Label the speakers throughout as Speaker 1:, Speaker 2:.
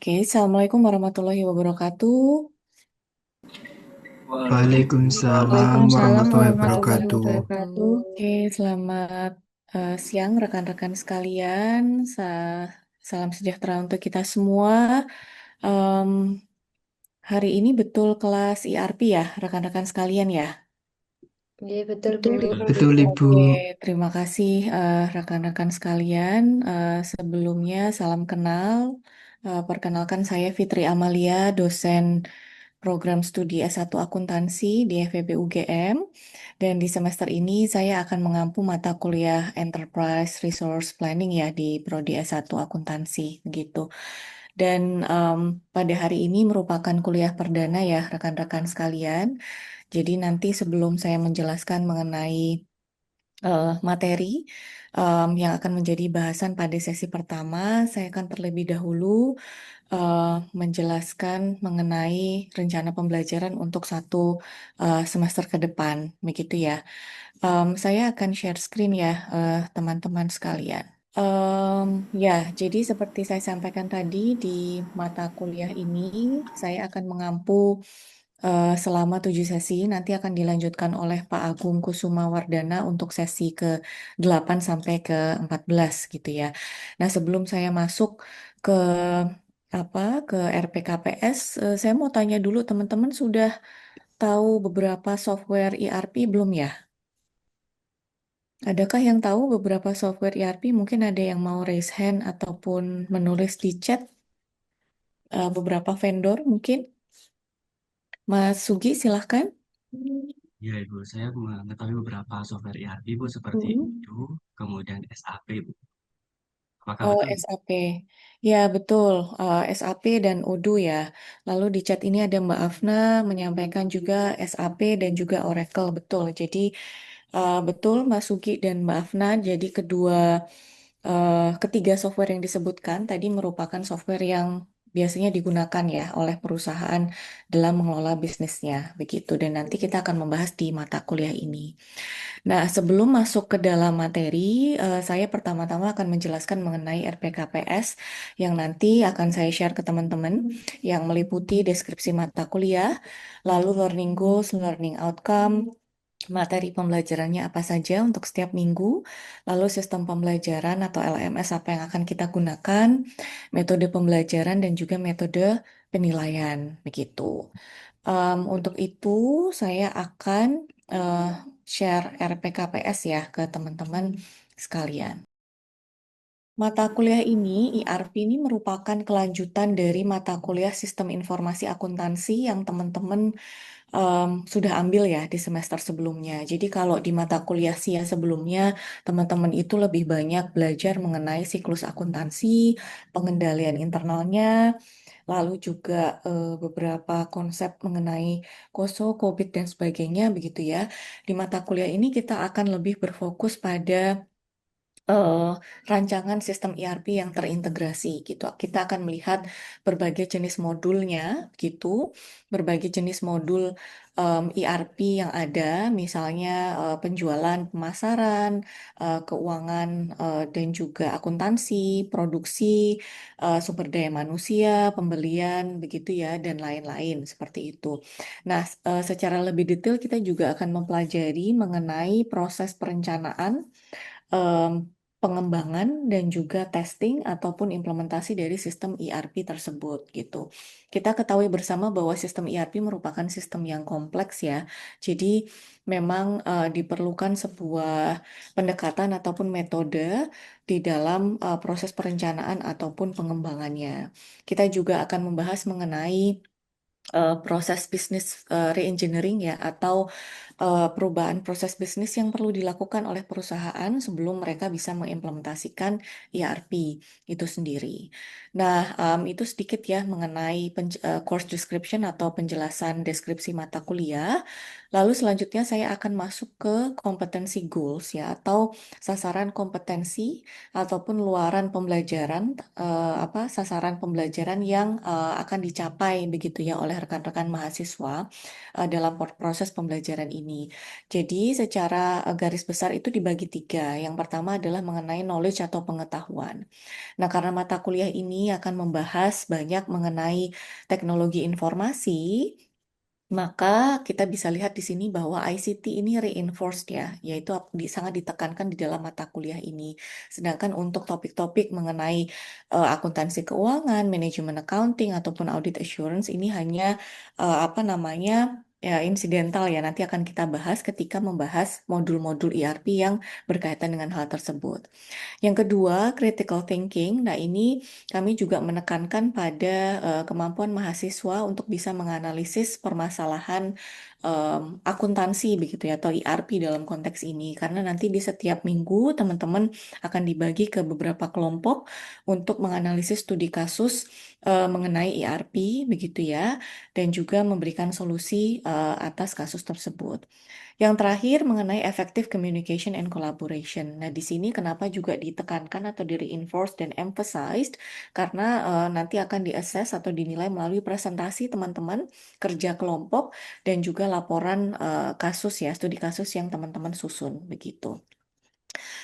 Speaker 1: Oke, Assalamualaikum warahmatullahi wabarakatuh.
Speaker 2: Waalaikumsalam
Speaker 1: Waalaikumsalam
Speaker 2: warahmatullahi
Speaker 1: warahmatullahi
Speaker 2: wabarakatuh.
Speaker 1: wabarakatuh. Oke, selamat siang rekan-rekan sekalian. Salam sejahtera untuk kita semua. Em, Hari ini betul kelas IRP ya, rekan-rekan sekalian ya.
Speaker 3: Iya betul Bu.
Speaker 1: Betul,
Speaker 2: Betul Ibu.
Speaker 1: Oke, terima kasih rekan-rekan sekalian. Sebelumnya salam kenal. Perkenalkan saya Fitri Amalia, dosen program studi S1 Akuntansi di FEB UGM. Dan di semester ini saya akan mengampu mata kuliah Enterprise Resource Planning ya di Prodi S1 Akuntansi gitu. Dan pada hari ini merupakan kuliah perdana ya rekan-rekan sekalian. Jadi nanti sebelum saya menjelaskan mengenai materi yang akan menjadi bahasan pada sesi pertama, saya akan terlebih dahulu eh, menjelaskan mengenai rencana pembelajaran untuk satu semester ke depan, begitu ya. Saya akan share screen ya, teman-teman sekalian. Ya, jadi seperti saya sampaikan tadi di mata kuliah ini, saya akan mengampu selama 7 sesi. Nanti akan dilanjutkan oleh Pak Agung Kusuma Wardana untuk sesi ke-8 sampai ke-14 gitu ya. Nah, sebelum saya masuk ke ke RPKPS, saya mau tanya dulu teman-teman sudah tahu beberapa software ERP belum ya? Adakah yang tahu beberapa software ERP? Mungkin ada yang mau raise hand ataupun menulis di chat beberapa vendor mungkin. Mas Sugi, silahkan.
Speaker 4: Ya, Ibu, saya mengetahui beberapa software ERP, Bu, seperti
Speaker 1: Mm.
Speaker 4: Odoo, kemudian SAP, Bu. Apakah
Speaker 1: Oh,
Speaker 4: betul, Bu?
Speaker 1: SAP. Ya, betul. SAP dan Odoo ya. Lalu di chat ini ada Mbak Afna menyampaikan juga SAP dan juga Oracle. Betul. Jadi, betul Mas Sugi dan Mbak Afna. Jadi, ketiga software yang disebutkan tadi merupakan software yang biasanya digunakan ya oleh perusahaan dalam mengelola bisnisnya. Begitu. Dan nanti kita akan membahas di mata kuliah ini. Nah, sebelum masuk ke dalam materi, saya pertama-tama akan menjelaskan mengenai RPKPS yang nanti akan saya share ke teman-teman yang meliputi deskripsi mata kuliah, lalu learning goals, learning outcome, materi pembelajarannya apa saja untuk setiap minggu, lalu sistem pembelajaran atau LMS apa yang akan kita gunakan, metode pembelajaran dan juga metode penilaian, begitu. Untuk itu, saya akan eh, share RPKPS ya ke teman-teman sekalian. Mata kuliah ini, IRP ini merupakan kelanjutan dari mata kuliah Sistem Informasi Akuntansi yang teman-teman sudah ambil ya di semester sebelumnya. Jadi kalau di mata kuliah SIA sebelumnya, teman-teman itu lebih banyak belajar mengenai siklus akuntansi, pengendalian internalnya, lalu juga beberapa konsep mengenai KOSO, COVID, dan sebagainya begitu ya. Di mata kuliah ini kita akan lebih berfokus pada eh, rancangan sistem ERP yang terintegrasi gitu. Kita akan melihat berbagai jenis modulnya gitu, berbagai jenis modul ERP yang ada, misalnya penjualan, pemasaran, keuangan, dan juga akuntansi, produksi, sumber daya manusia, pembelian, begitu ya, dan lain-lain seperti itu. Nah, secara lebih detail kita juga akan mempelajari mengenai proses perencanaan em, pengembangan dan juga testing ataupun implementasi dari sistem ERP tersebut gitu. Kita ketahui bersama bahwa sistem ERP merupakan sistem yang kompleks ya. Jadi memang diperlukan sebuah pendekatan ataupun metode di dalam proses perencanaan ataupun pengembangannya. Kita juga akan membahas mengenai proses bisnis reengineering ya atau perubahan proses bisnis yang perlu dilakukan oleh perusahaan sebelum mereka bisa mengimplementasikan ERP itu sendiri. Nah, itu sedikit ya mengenai course description atau penjelasan deskripsi mata kuliah. Lalu selanjutnya saya akan masuk ke kompetensi goals ya atau sasaran kompetensi ataupun luaran pembelajaran sasaran pembelajaran yang akan dicapai begitu ya oleh rekan-rekan mahasiswa dalam proses pembelajaran ini. ini. Jadi secara garis besar itu dibagi tiga. Yang pertama adalah mengenai knowledge atau pengetahuan. Nah, karena mata kuliah ini akan membahas banyak mengenai teknologi informasi, maka kita bisa lihat di sini bahwa ICT ini reinforced ya, yaitu sangat ditekankan di dalam mata kuliah ini. Sedangkan untuk topik-topik mengenai akuntansi keuangan, manajemen accounting ataupun audit assurance ini hanya apa namanya ya insidental ya. Nanti akan kita bahas ketika membahas modul-modul ERP yang berkaitan dengan hal tersebut. Yang kedua, critical thinking. Nah, ini kami juga menekankan pada kemampuan mahasiswa untuk bisa menganalisis permasalahan akuntansi begitu ya atau ERP dalam konteks ini. Karena nanti di setiap minggu teman-teman akan dibagi ke beberapa kelompok untuk menganalisis studi kasus mengenai ERP begitu ya dan juga memberikan solusi atas kasus tersebut. Yang terakhir mengenai effective communication and collaboration. Nah, di sini kenapa juga ditekankan atau di-reinforce dan emphasized karena nanti akan di-assess atau dinilai melalui presentasi teman-teman, kerja kelompok dan juga laporan kasus ya, studi kasus yang teman-teman susun begitu.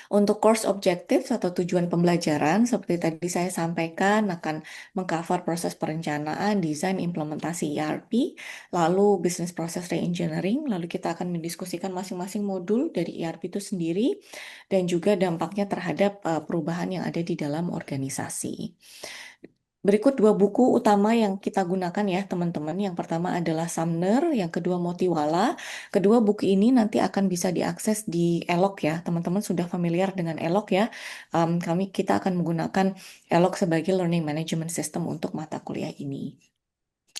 Speaker 1: Untuk course objectives atau tujuan pembelajaran, seperti tadi saya sampaikan, akan mengcover proses perencanaan, desain, implementasi ERP, lalu business process reengineering, lalu kita akan mendiskusikan masing-masing modul dari ERP itu sendiri, dan juga dampaknya terhadap perubahan yang ada di dalam organisasi. Berikut dua buku utama yang kita gunakan ya teman-teman. Yang pertama adalah Sumner, yang kedua Motiwala. Kedua buku ini nanti akan bisa diakses di Elok ya. Teman-teman sudah familiar dengan Elok ya. Kita akan menggunakan Elok sebagai learning management system untuk mata kuliah ini.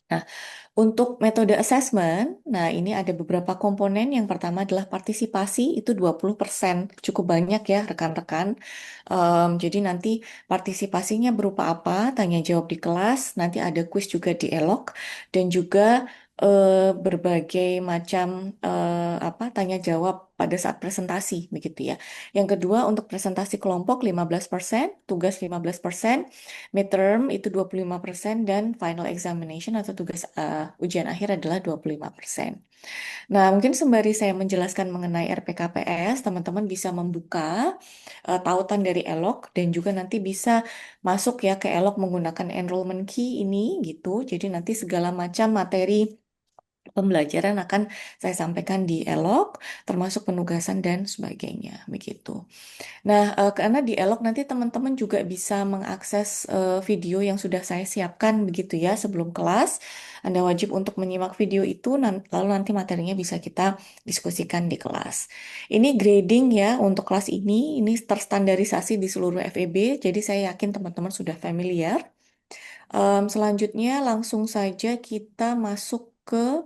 Speaker 1: Nah, untuk metode assessment, nah ini ada beberapa komponen. Yang pertama adalah partisipasi, itu 20%. Cukup banyak ya rekan-rekan. Jadi nanti partisipasinya berupa apa? Tanya jawab di kelas, nanti ada kuis juga di Elok, dan juga berbagai macam tanya jawab pada saat presentasi begitu ya. Yang kedua untuk presentasi kelompok 15%, tugas 15%, midterm itu 25% dan final examination atau tugas ujian akhir adalah 25%. Nah, mungkin sembari saya menjelaskan mengenai RPKPS, teman-teman bisa membuka tautan dari Elok dan juga nanti bisa masuk ya ke Elok menggunakan enrollment key ini gitu. Jadi nanti segala macam materi pembelajaran akan saya sampaikan di Elok, termasuk penugasan dan sebagainya, begitu. Nah, karena di Elok nanti teman-teman juga bisa mengakses video yang sudah saya siapkan begitu ya sebelum kelas. Anda wajib untuk menyimak video itu, lalu nanti materinya bisa kita diskusikan di kelas. Ini grading ya untuk kelas ini terstandarisasi di seluruh FEB, jadi saya yakin teman-teman sudah familiar. Selanjutnya langsung saja kita masuk ke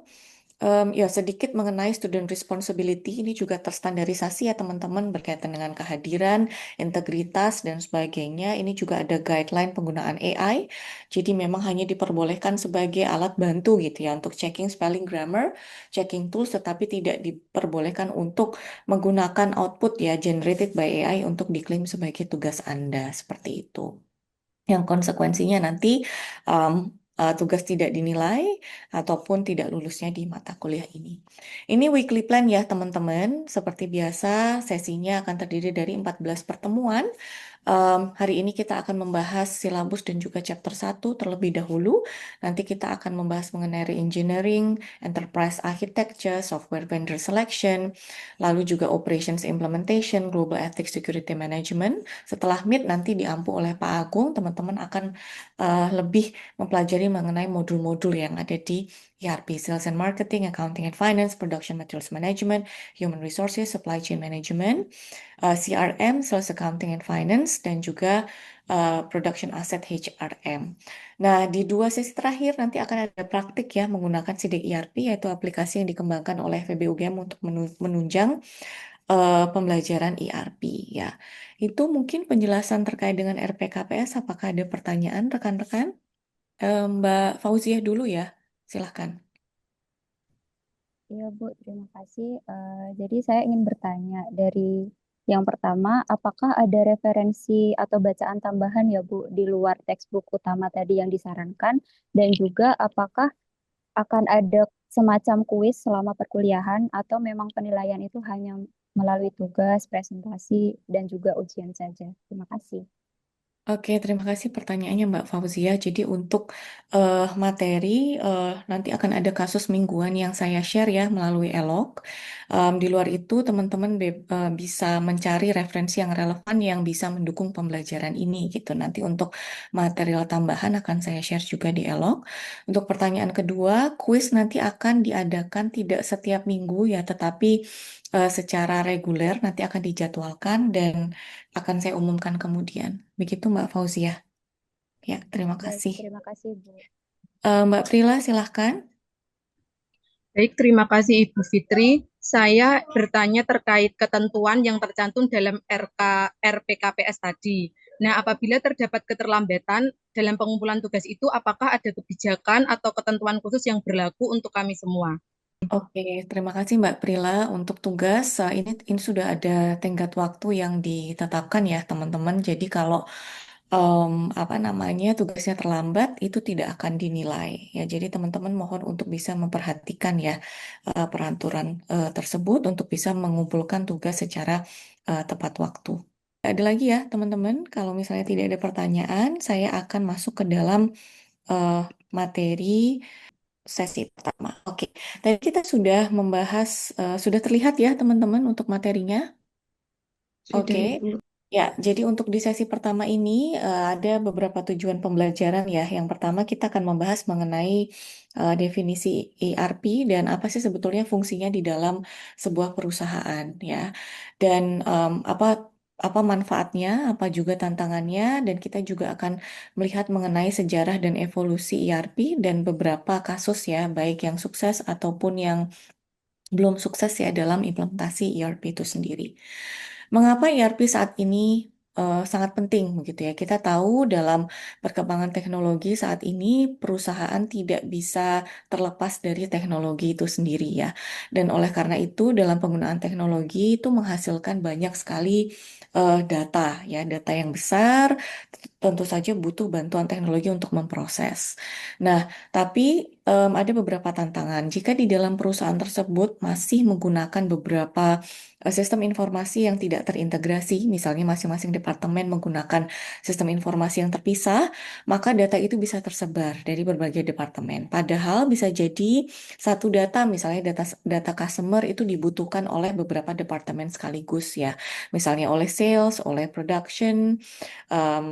Speaker 1: ya, sedikit mengenai student responsibility ini juga terstandarisasi ya teman-teman berkaitan dengan kehadiran, integritas dan sebagainya. Ini juga ada guideline penggunaan AI. Jadi memang hanya diperbolehkan sebagai alat bantu gitu ya untuk checking spelling grammar, checking tools tetapi tidak diperbolehkan untuk menggunakan output ya generated by AI untuk diklaim sebagai tugas Anda seperti itu. Yang konsekuensinya nanti um, tugas tidak dinilai ataupun tidak lulusnya di mata kuliah ini. Ini weekly plan ya teman-teman. Seperti biasa sesinya akan terdiri dari 14 pertemuan. Hari ini kita akan membahas silabus dan juga chapter 1 terlebih dahulu. Nanti kita akan membahas mengenai re-engineering, enterprise architecture, software vendor selection, lalu juga operations implementation, global ethics security management. Setelah meet nanti diampu oleh Pak Agung, teman-teman akan lebih mempelajari mengenai modul-modul yang ada di ERP, Sales and Marketing, Accounting and Finance, Production Materials Management, Human Resources, Supply Chain Management, CRM, Sales Accounting and Finance, dan juga Production Asset HRM. Nah, di dua sesi terakhir nanti akan ada praktik ya menggunakan sidik ERP, yaitu aplikasi yang dikembangkan oleh FEB UGM untuk menunjang pembelajaran ERP ya. Itu mungkin penjelasan terkait dengan RPKPS. Apakah ada pertanyaan rekan-rekan? Mbak Fauziah dulu ya, silahkan.
Speaker 5: Iya Bu, terima kasih. Jadi saya ingin bertanya dari yang pertama, apakah ada referensi atau bacaan tambahan ya Bu di luar textbook utama tadi yang disarankan? Dan juga apakah akan ada semacam kuis selama perkuliahan atau memang penilaian itu hanya melalui tugas, presentasi, dan juga ujian saja? Terima kasih.
Speaker 1: Oke, terima kasih pertanyaannya Mbak Fauzia. Jadi untuk materi nanti akan ada kasus mingguan yang saya share ya melalui Elok. Di luar itu teman-teman bisa mencari referensi yang relevan yang bisa mendukung pembelajaran ini gitu. Nanti untuk material tambahan akan saya share juga di Elok. Untuk pertanyaan kedua, kuis nanti akan diadakan tidak setiap minggu ya, tetapi secara reguler nanti akan dijadwalkan dan akan saya umumkan kemudian. Begitu Mbak Fauzia. Ya, terima
Speaker 5: Baik,
Speaker 1: kasih.
Speaker 5: terima kasih, Bu.
Speaker 1: Mbak Prila, silahkan.
Speaker 6: Baik, terima kasih Ibu Fitri. Saya bertanya terkait ketentuan yang tercantum dalam RPKPS tadi. Nah, apabila terdapat keterlambatan dalam pengumpulan tugas itu, apakah ada kebijakan atau ketentuan khusus yang berlaku untuk kami semua?
Speaker 1: Oke, terima kasih Mbak Prila untuk tugas. Ini sudah ada tenggat waktu yang ditetapkan ya teman-teman. Jadi kalau apa namanya tugasnya terlambat itu tidak akan dinilai ya. Jadi teman-teman mohon untuk bisa memperhatikan ya peraturan tersebut untuk bisa mengumpulkan tugas secara tepat waktu. Ada lagi ya teman-teman. Kalau misalnya tidak ada pertanyaan, saya akan masuk ke dalam eh, materi sesi pertama. Oke, tadi kita sudah membahas, sudah terlihat ya teman-teman untuk materinya.
Speaker 3: Sudah,
Speaker 1: Oke,
Speaker 3: Ibu.
Speaker 1: ya, jadi untuk di sesi pertama ini ada beberapa tujuan pembelajaran ya. Yang pertama kita akan membahas mengenai definisi ERP dan apa sih sebetulnya fungsinya di dalam sebuah perusahaan ya. Dan apa apa manfaatnya, apa juga tantangannya, dan kita juga akan melihat mengenai sejarah dan evolusi ERP dan beberapa kasus ya, baik yang sukses ataupun yang belum sukses ya dalam implementasi ERP itu sendiri. Mengapa ERP saat ini sangat penting begitu ya? Kita tahu dalam perkembangan teknologi saat ini perusahaan tidak bisa terlepas dari teknologi itu sendiri ya. Dan oleh karena itu dalam penggunaan teknologi itu menghasilkan banyak sekali data ya, data yang besar tentu saja butuh bantuan teknologi untuk memproses. Nah, tapi ada beberapa tantangan. Jika di dalam perusahaan tersebut masih menggunakan beberapa sistem informasi yang tidak terintegrasi, misalnya masing-masing departemen menggunakan sistem informasi yang terpisah, maka data itu bisa tersebar dari berbagai departemen. Padahal bisa jadi satu data, misalnya data data customer itu dibutuhkan oleh beberapa departemen sekaligus ya, misalnya oleh sales, oleh production, em,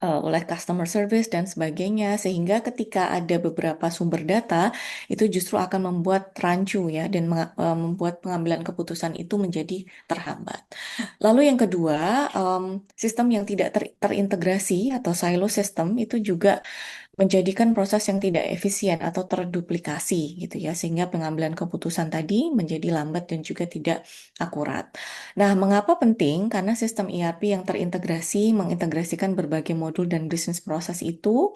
Speaker 1: oleh customer service dan sebagainya, sehingga ketika ada beberapa sumber data itu justru akan membuat rancu ya dan membuat pengambilan keputusan itu menjadi terhambat. Lalu yang kedua, sistem yang tidak terintegrasi atau silo system itu juga menjadikan proses yang tidak efisien atau terduplikasi gitu ya, sehingga pengambilan keputusan tadi menjadi lambat dan juga tidak akurat. Nah, mengapa penting? Karena sistem ERP yang terintegrasi mengintegrasikan berbagai modul dan bisnis proses itu,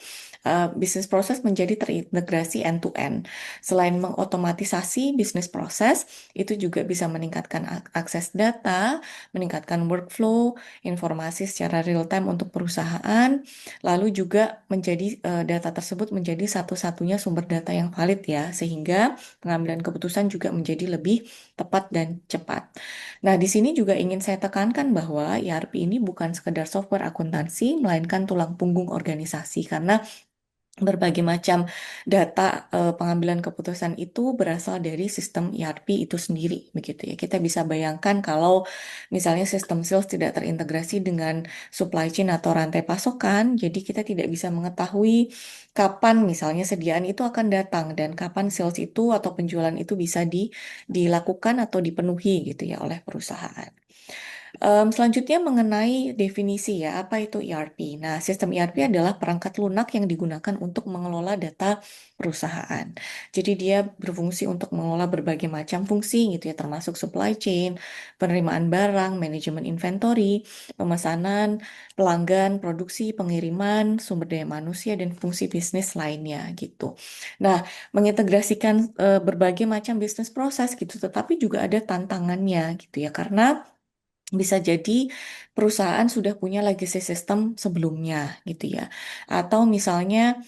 Speaker 1: bisnis proses menjadi terintegrasi end to end. Selain mengotomatisasi bisnis proses, itu juga bisa meningkatkan akses data, meningkatkan workflow, informasi secara real time untuk perusahaan, lalu juga menjadi data tersebut menjadi satu-satunya sumber data yang valid ya, sehingga pengambilan keputusan juga menjadi lebih tepat dan cepat. Nah, di sini juga ingin saya tekankan bahwa ERP ini bukan sekedar software akuntansi, melainkan tulang punggung organisasi karena berbagai macam data pengambilan keputusan itu berasal dari sistem ERP itu sendiri, begitu ya. Kita bisa bayangkan kalau misalnya sistem sales tidak terintegrasi dengan supply chain atau rantai pasokan, jadi kita tidak bisa mengetahui kapan misalnya sediaan itu akan datang dan kapan sales itu atau penjualan itu bisa dilakukan atau dipenuhi gitu ya oleh perusahaan. Selanjutnya mengenai definisi ya, apa itu ERP? Nah, sistem ERP adalah perangkat lunak yang digunakan untuk mengelola data perusahaan. Jadi dia berfungsi untuk mengelola berbagai macam fungsi gitu ya, termasuk supply chain, penerimaan barang, manajemen inventory, pemesanan, pelanggan, produksi, pengiriman, sumber daya manusia, dan fungsi bisnis lainnya gitu. Nah, mengintegrasikan berbagai macam bisnis proses gitu, tetapi juga ada tantangannya gitu ya, karena bisa jadi perusahaan sudah punya legacy system sebelumnya gitu ya. Atau misalnya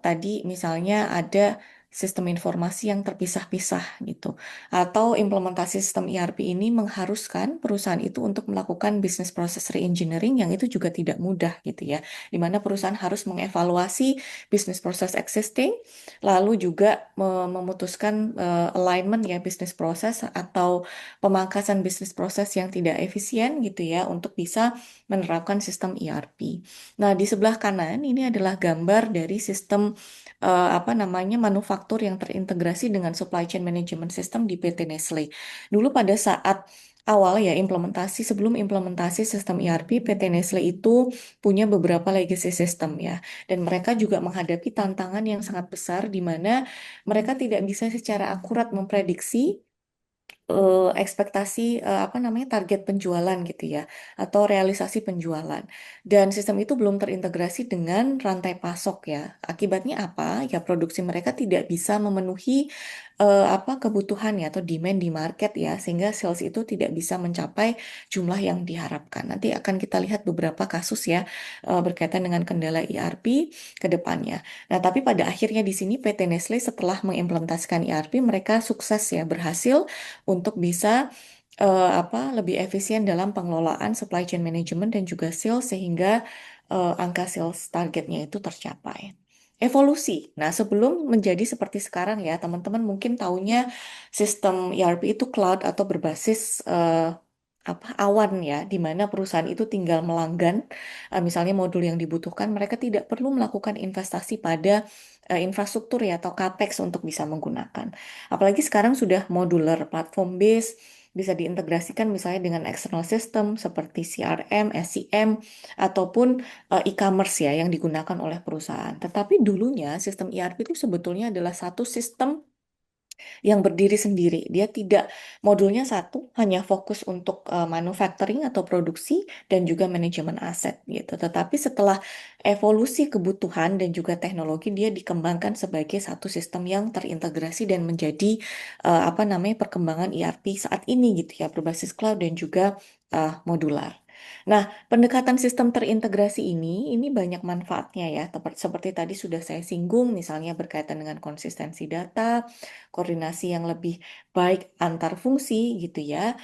Speaker 1: tadi misalnya ada sistem informasi yang terpisah-pisah gitu. Atau implementasi sistem ERP ini mengharuskan perusahaan itu untuk melakukan business process reengineering yang itu juga tidak mudah gitu ya. Di mana perusahaan harus mengevaluasi business process existing, lalu juga memutuskan alignment ya business process atau pemangkasan bisnis proses yang tidak efisien gitu ya untuk bisa menerapkan sistem ERP. Nah, di sebelah kanan ini adalah gambar dari sistem apa namanya manufaktur yang terintegrasi dengan supply chain management system di PT Nestle. Dulu pada saat awal ya sebelum implementasi sistem ERP, PT Nestle itu punya beberapa legacy system ya, dan mereka juga menghadapi tantangan yang sangat besar di mana mereka tidak bisa secara akurat memprediksi ekspektasi apa namanya target penjualan gitu ya atau realisasi penjualan dan sistem itu belum terintegrasi dengan rantai pasok ya. Akibatnya apa? Ya produksi mereka tidak bisa memenuhi apa kebutuhan ya atau demand di market ya sehingga sales itu tidak bisa mencapai jumlah yang diharapkan. Nanti akan kita lihat beberapa kasus ya berkaitan dengan kendala ERP ke depannya. Nah, tapi pada akhirnya di sini PT Nestle setelah mengimplementasikan ERP mereka sukses ya berhasil untuk bisa lebih efisien dalam pengelolaan supply chain management dan juga sales sehingga angka sales targetnya itu tercapai. Evolusi. Nah, sebelum menjadi seperti sekarang ya, teman-teman mungkin taunya sistem ERP itu cloud atau berbasis awan ya, di mana perusahaan itu tinggal melanggan misalnya modul yang dibutuhkan, mereka tidak perlu melakukan investasi pada infrastruktur ya atau CAPEX untuk bisa menggunakan. Apalagi sekarang sudah modular, platform based, bisa diintegrasikan misalnya dengan external system seperti CRM, SCM, ataupun e-commerce ya yang digunakan oleh perusahaan. Tetapi dulunya sistem ERP itu sebetulnya adalah satu sistem yang berdiri sendiri. Dia tidak modulnya satu, hanya fokus untuk manufacturing atau produksi dan juga manajemen aset gitu. Tetapi setelah evolusi kebutuhan dan juga teknologi, dia dikembangkan sebagai satu sistem yang terintegrasi dan menjadi apa namanya perkembangan ERP saat ini gitu ya, berbasis cloud dan juga modular. Nah, pendekatan sistem terintegrasi ini banyak manfaatnya ya. Seperti tadi sudah saya singgung, misalnya berkaitan dengan konsistensi data, koordinasi yang lebih baik antar fungsi gitu ya.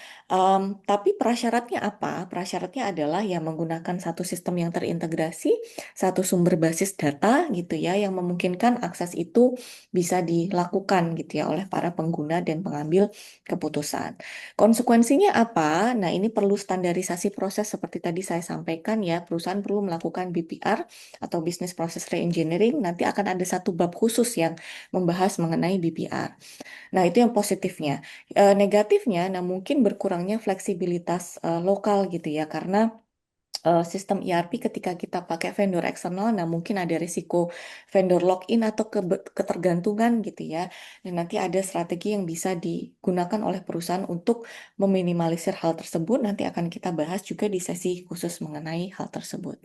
Speaker 1: Tapi prasyaratnya apa? Prasyaratnya adalah ya menggunakan satu sistem yang terintegrasi, satu sumber basis data gitu ya, yang memungkinkan akses itu bisa dilakukan gitu ya oleh para pengguna dan pengambil keputusan. Konsekuensinya apa? Nah, ini perlu standarisasi proses seperti tadi saya sampaikan ya. Perusahaan perlu melakukan BPR atau Business Process Reengineering. Nanti akan ada satu bab khusus yang membahas mengenai BPR. Nah, itu yang positifnya. Negatifnya, nah mungkin berkurangnya fleksibilitas lokal gitu ya, karena sistem ERP ketika kita pakai vendor eksternal, nah mungkin ada risiko vendor lock-in atau ketergantungan gitu ya. Dan nanti ada strategi yang bisa digunakan oleh perusahaan untuk meminimalisir hal tersebut. Nanti akan kita bahas juga di sesi khusus mengenai hal tersebut.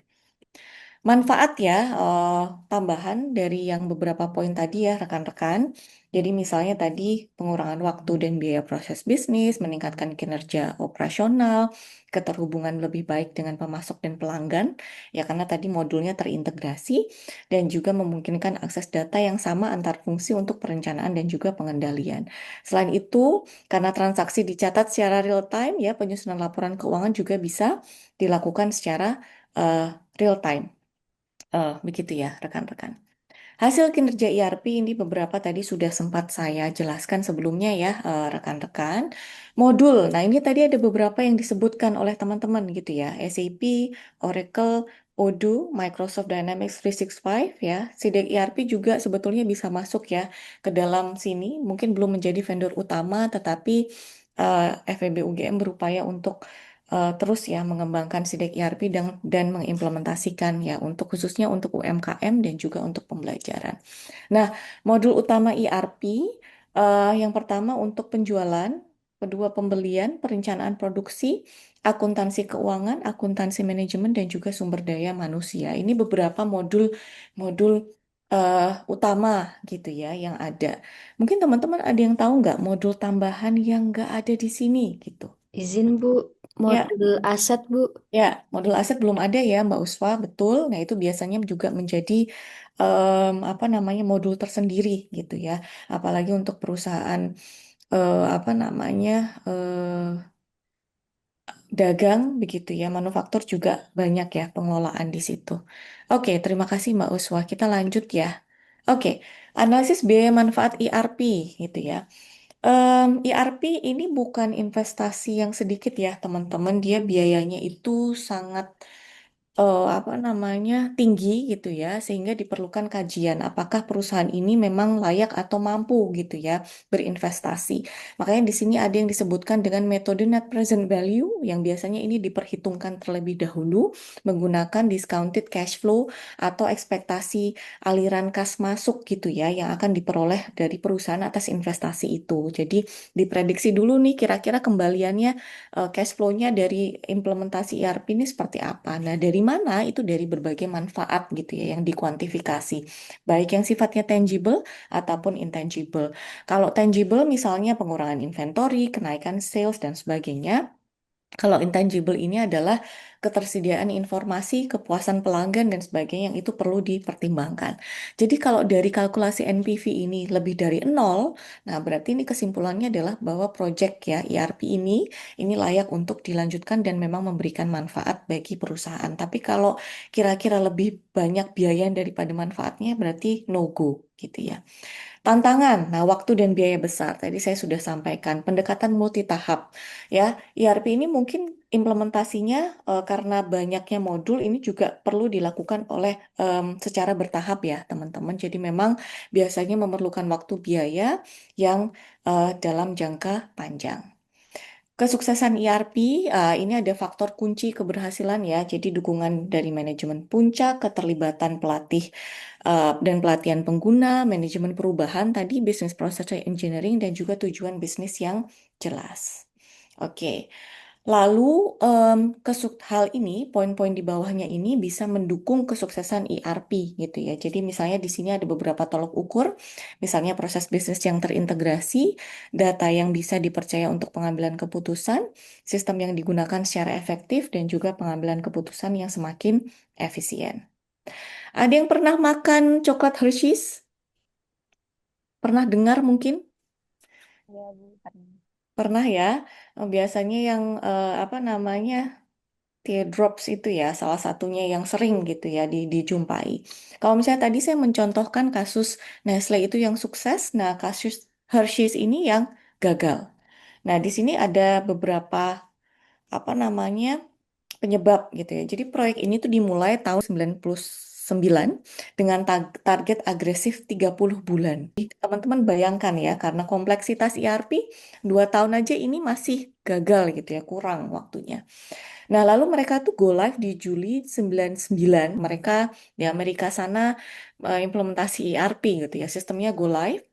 Speaker 1: Manfaat ya, tambahan dari yang beberapa poin tadi ya rekan-rekan. Jadi misalnya tadi pengurangan waktu dan biaya proses bisnis, meningkatkan kinerja operasional, keterhubungan lebih baik dengan pemasok dan pelanggan, ya karena tadi modulnya terintegrasi, dan juga memungkinkan akses data yang sama antar fungsi untuk perencanaan dan juga pengendalian. Selain itu, karena transaksi dicatat secara real time, ya penyusunan laporan keuangan juga bisa dilakukan secara real time. Begitu ya, rekan-rekan. Hasil kinerja ERP ini beberapa tadi sudah sempat saya jelaskan sebelumnya ya, rekan-rekan. Modul, nah ini tadi ada beberapa yang disebutkan oleh teman-teman gitu ya, SAP, Oracle, Odoo, Microsoft Dynamics 365 ya. SIDEC ERP juga sebetulnya bisa masuk ya ke dalam sini. Mungkin belum menjadi vendor utama, tetapi FEB UGM berupaya untuk terus ya mengembangkan SIDEC ERP dan mengimplementasikan ya untuk khususnya untuk UMKM dan juga untuk pembelajaran. Nah, modul utama ERP yang pertama untuk penjualan, kedua pembelian, perencanaan produksi, akuntansi keuangan, akuntansi manajemen dan juga sumber daya manusia. Ini beberapa modul utama gitu ya yang ada. Mungkin teman-teman ada yang tahu nggak modul tambahan yang nggak ada di sini gitu?
Speaker 3: Izin Bu,
Speaker 1: Ya,
Speaker 3: Modul aset, Bu.
Speaker 1: ya, modul aset belum ada ya, Mbak Usfa, betul. Nah, itu biasanya juga menjadi apa namanya modul tersendiri gitu ya. Apalagi untuk perusahaan apa namanya dagang begitu ya, manufaktur juga banyak ya pengelolaan di situ. Oke, terima kasih Mbak Uswa. Kita lanjut ya. Oke, analisis biaya manfaat ERP gitu ya. ERP ini bukan investasi yang sedikit ya, teman-teman. Dia biayanya itu sangat apa namanya tinggi gitu ya, sehingga diperlukan kajian apakah perusahaan ini memang layak atau mampu gitu ya berinvestasi. Makanya di sini ada yang disebutkan dengan metode net present value yang biasanya ini diperhitungkan terlebih dahulu menggunakan discounted cash flow atau ekspektasi aliran kas masuk gitu ya yang akan diperoleh dari perusahaan atas investasi itu. Jadi diprediksi dulu nih kira-kira kembaliannya cash flow-nya dari implementasi ERP ini seperti apa. Nah, dari mana? Itu dari berbagai manfaat gitu ya yang dikuantifikasi. Baik yang sifatnya tangible ataupun intangible. Kalau tangible misalnya pengurangan inventory, kenaikan sales dan sebagainya. Kalau intangible ini adalah ketersediaan informasi, kepuasan pelanggan, dan sebagainya yang itu perlu dipertimbangkan. Jadi kalau dari kalkulasi NPV ini lebih dari nol, nah berarti ini kesimpulannya adalah bahwa project ya ERP ini layak untuk dilanjutkan dan memang memberikan manfaat bagi perusahaan. Tapi kalau kira-kira lebih banyak biaya daripada manfaatnya, berarti no go gitu ya. Tantangan, nah waktu dan biaya besar. Tadi saya sudah sampaikan pendekatan multi tahap. Ya, ERP ini mungkin implementasinya karena banyaknya modul ini juga perlu dilakukan oleh secara bertahap ya teman-teman. Jadi memang biasanya memerlukan waktu biaya yang dalam jangka panjang. Kesuksesan ERP ini ada faktor kunci keberhasilan ya. Jadi dukungan dari manajemen puncak, keterlibatan pelatih dan pelatihan pengguna, manajemen perubahan tadi, business process engineering dan juga tujuan bisnis yang jelas. Oke. Lalu hal ini, poin-poin di bawahnya ini bisa mendukung kesuksesan ERP gitu ya. Jadi misalnya di sini ada beberapa tolok ukur, misalnya proses bisnis yang terintegrasi, data yang bisa dipercaya untuk pengambilan keputusan, sistem yang digunakan secara efektif, dan juga pengambilan keputusan yang semakin efisien. Ada yang pernah makan coklat Hershey's? Pernah dengar mungkin?
Speaker 5: Ya, Bu. Pernah.
Speaker 1: Pernah ya. Biasanya yang apa namanya? Teardrops itu ya salah satunya yang sering gitu ya dijumpai. Kalau misalnya tadi saya mencontohkan kasus Nestle itu yang sukses, nah kasus Hershey's ini yang gagal. Nah, di sini ada beberapa apa namanya penyebab gitu ya. Jadi proyek ini tuh dimulai tahun 99 dengan target agresif 30 bulan. Teman-teman bayangkan ya, karena kompleksitas ERP 2 tahun aja ini masih gagal gitu ya, kurang waktunya. Nah, lalu mereka tuh go live di Juli 99. Mereka di Amerika sana implementasi ERP gitu ya, sistemnya go live.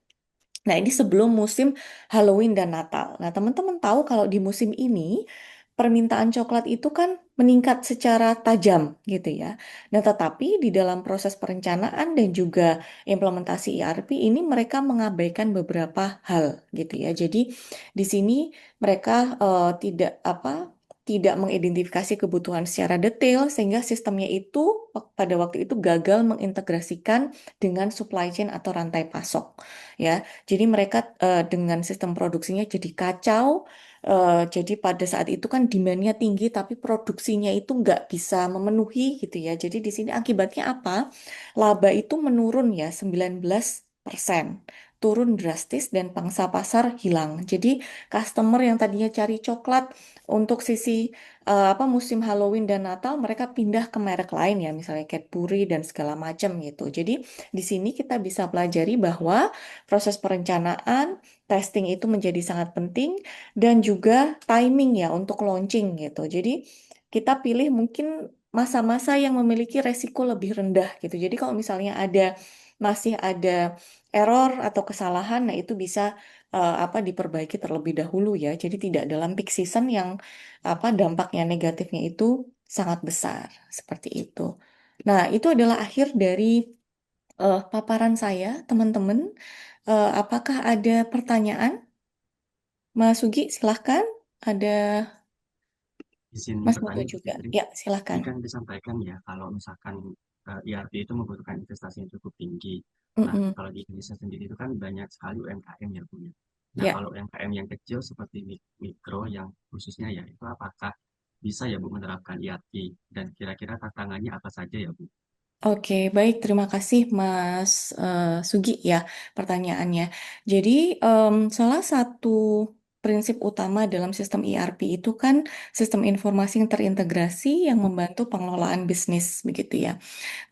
Speaker 1: Nah, ini sebelum musim Halloween dan Natal. Nah, teman-teman tahu kalau di musim ini permintaan coklat itu kan meningkat secara tajam gitu ya. Nah, tetapi di dalam proses perencanaan dan juga implementasi ERP ini mereka mengabaikan beberapa hal gitu ya. Jadi di sini mereka tidak mengidentifikasi kebutuhan secara detail sehingga sistemnya itu pada waktu itu gagal mengintegrasikan dengan supply chain atau rantai pasok ya. Jadi mereka dengan sistem produksinya jadi kacau. Jadi pada saat itu kan demand-nya tinggi tapi produksinya itu nggak bisa memenuhi gitu ya. Jadi di sini akibatnya apa? Laba itu menurun ya 19%. Turun drastis dan pangsa pasar hilang. Jadi customer yang tadinya cari coklat untuk sisi apa musim Halloween dan Natal mereka pindah ke merek lain ya misalnya Cadbury dan segala macam gitu. Jadi di sini kita bisa pelajari bahwa proses perencanaan, testing itu menjadi sangat penting dan juga timing ya untuk launching gitu. Jadi kita pilih mungkin masa-masa yang memiliki resiko lebih rendah gitu. Jadi kalau misalnya masih ada error atau kesalahan, nah itu bisa diperbaiki terlebih dahulu ya. Jadi tidak dalam peak season yang dampaknya negatifnya itu sangat besar seperti itu. Nah, itu adalah akhir dari paparan saya, teman-teman. Apakah ada pertanyaan? Mas Sugi, silahkan. Ada
Speaker 4: izin
Speaker 1: Mas Mutu
Speaker 4: bertanya, Bu
Speaker 1: juga.
Speaker 4: Fitri.
Speaker 1: Ya,
Speaker 4: Tadi
Speaker 1: silakan.
Speaker 4: kan disampaikan ya, kalau misalkan ERP itu membutuhkan investasi yang cukup tinggi. Nah,
Speaker 1: Mm-mm.
Speaker 4: kalau di Indonesia sendiri itu kan banyak sekali UMKM ya, Bu ya. Nah,
Speaker 1: Ya.
Speaker 4: kalau UMKM yang kecil seperti mikro yang khususnya ya, itu apakah bisa ya Bu menerapkan ERP? Dan kira-kira tantangannya apa saja ya Bu?
Speaker 1: Oke, baik. Terima kasih, Mas Sugi ya, pertanyaannya. Jadi, salah satu prinsip utama dalam sistem ERP itu kan sistem informasi yang terintegrasi yang membantu pengelolaan bisnis, begitu ya.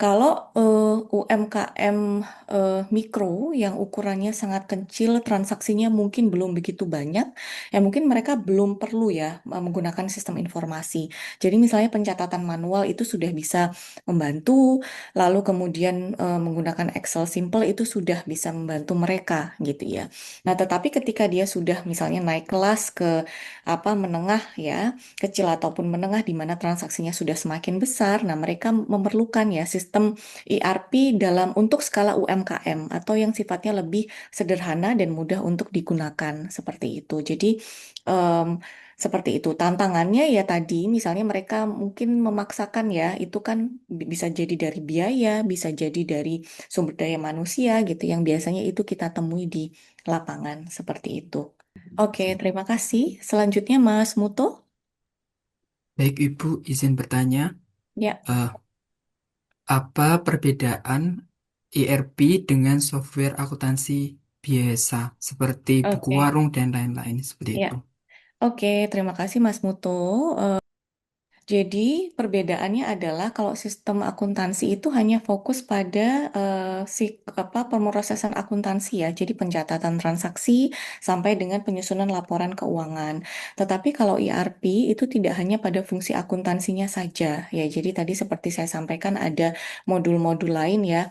Speaker 1: Kalau UMKM mikro yang ukurannya sangat kecil, transaksinya mungkin belum begitu banyak, ya mungkin mereka belum perlu ya menggunakan sistem informasi. Jadi misalnya pencatatan manual itu sudah bisa membantu, lalu kemudian menggunakan Excel simple itu sudah bisa membantu mereka gitu ya. Nah, tetapi ketika dia sudah misalnya naik kelas ke apa menengah ya, kecil ataupun menengah di mana transaksinya sudah semakin besar, nah mereka memerlukan ya sistem ERP dalam untuk skala UMKM atau yang sifatnya lebih sederhana dan mudah untuk digunakan seperti itu. Jadi em, seperti itu. Tantangannya ya tadi, misalnya mereka mungkin memaksakan ya, itu kan bisa jadi dari biaya, bisa jadi dari sumber daya manusia gitu, yang biasanya itu kita temui di lapangan seperti itu. Oke, terima kasih. Selanjutnya Mas Muto.
Speaker 2: Baik Ibu, izin bertanya,
Speaker 1: Ya,
Speaker 2: eh, apa perbedaan ERP dengan software akuntansi biasa seperti buku
Speaker 1: oke.
Speaker 2: warung dan lain-lain seperti
Speaker 1: Ya,
Speaker 2: itu?
Speaker 1: oke. Terima kasih Mas Muto. Jadi perbedaannya adalah kalau sistem akuntansi itu hanya fokus pada si apa pemrosesan akuntansi ya, jadi pencatatan transaksi sampai dengan penyusunan laporan keuangan. Tetapi kalau ERP itu tidak hanya pada fungsi akuntansinya saja ya. Jadi tadi seperti saya sampaikan ada modul-modul lain ya,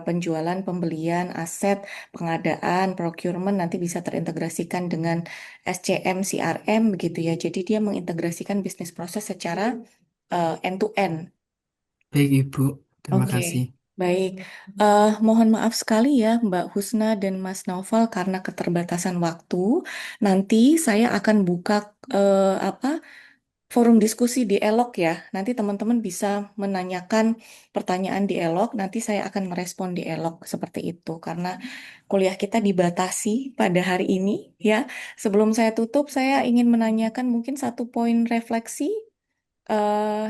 Speaker 1: penjualan, pembelian, aset, pengadaan, procurement nanti bisa terintegrasikan dengan SCM, CRM begitu ya. Jadi dia mengintegrasikan bisnis proses secara end to end.
Speaker 2: Baik Ibu, terima
Speaker 1: Oke,
Speaker 2: kasih.
Speaker 1: baik. Mohon maaf sekali ya Mbak Husna dan Mas Naufal karena keterbatasan waktu. Nanti saya akan buka apa forum diskusi di Elok ya. Nanti teman-teman bisa menanyakan pertanyaan di Elok. Nanti saya akan merespon di Elok seperti itu karena kuliah kita dibatasi pada hari ini ya. Sebelum saya tutup, saya ingin menanyakan mungkin satu poin refleksi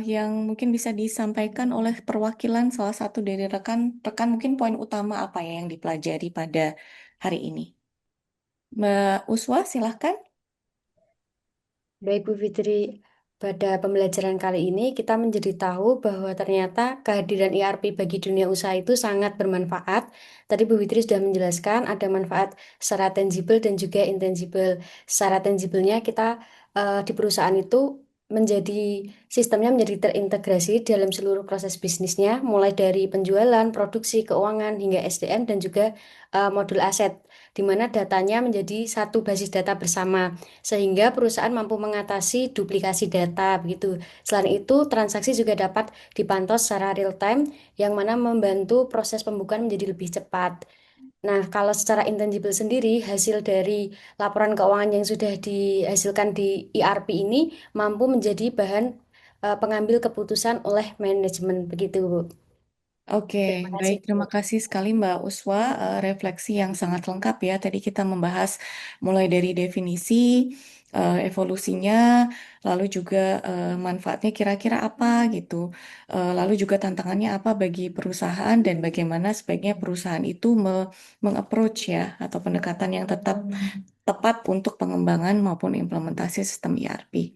Speaker 1: yang mungkin bisa disampaikan oleh perwakilan salah satu dari rekan-rekan mungkin poin utama apa ya yang dipelajari pada hari ini. Mbak Uswa, silahkan.
Speaker 3: Baik Bu Fitri, pada pembelajaran kali ini kita menjadi tahu bahwa ternyata kehadiran ERP bagi dunia usaha itu sangat bermanfaat. Tadi Bu Fitri sudah menjelaskan ada manfaat secara tangible dan juga intangible. Secara tangible-nya kita di perusahaan itu menjadi sistemnya menjadi terintegrasi dalam seluruh proses bisnisnya, mulai dari penjualan, produksi, keuangan hingga SDM dan juga modul aset, di mana datanya menjadi satu basis data bersama sehingga perusahaan mampu mengatasi duplikasi data begitu. Selain itu, transaksi juga dapat dipantau secara real time yang mana membantu proses pembukaan menjadi lebih cepat. Nah, kalau secara intangible sendiri, hasil dari laporan keuangan yang sudah dihasilkan di ERP ini mampu menjadi bahan pengambil keputusan oleh manajemen begitu, Bu.
Speaker 1: Oke,
Speaker 3: Terima kasih,
Speaker 1: baik.
Speaker 3: Bu.
Speaker 1: Terima kasih sekali Mbak Uswa. Refleksi yang sangat lengkap ya. Tadi kita membahas mulai dari definisi, evolusinya, lalu juga manfaatnya kira-kira apa gitu. Lalu juga tantangannya apa bagi perusahaan dan bagaimana sebaiknya perusahaan itu mengapproach ya atau pendekatan yang tetap tepat untuk pengembangan maupun implementasi sistem ERP.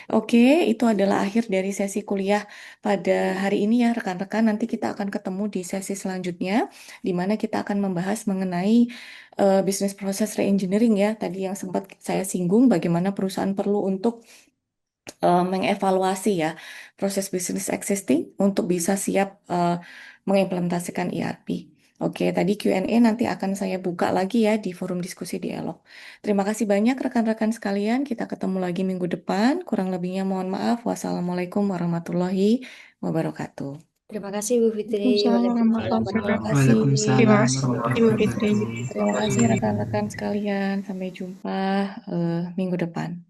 Speaker 1: Oke, itu adalah akhir dari sesi kuliah pada hari ini ya rekan-rekan. Nanti kita akan ketemu di sesi selanjutnya, di mana kita akan membahas mengenai business process reengineering ya. Tadi yang sempat saya singgung, bagaimana perusahaan perlu untuk mengevaluasi ya proses bisnis existing untuk bisa siap mengimplementasikan ERP. Oke, tadi Q&A nanti akan saya buka lagi ya di forum diskusi dialog. Terima kasih banyak rekan-rekan sekalian. Kita ketemu lagi minggu depan. Kurang lebihnya mohon maaf. Wassalamualaikum warahmatullahi wabarakatuh.
Speaker 3: Terima kasih Bu Fitri.
Speaker 6: Waalaikumsalam warahmatullahi
Speaker 1: Terima
Speaker 4: Waalaikumsalam.
Speaker 6: wabarakatuh.
Speaker 1: kasih.
Speaker 6: Terima
Speaker 2: Waalaikumsalam
Speaker 6: kasih.
Speaker 2: warahmatullahi
Speaker 6: Ibu Fitri.
Speaker 2: wabarakatuh.
Speaker 1: Terima kasih rekan-rekan sekalian. Sampai jumpa minggu depan.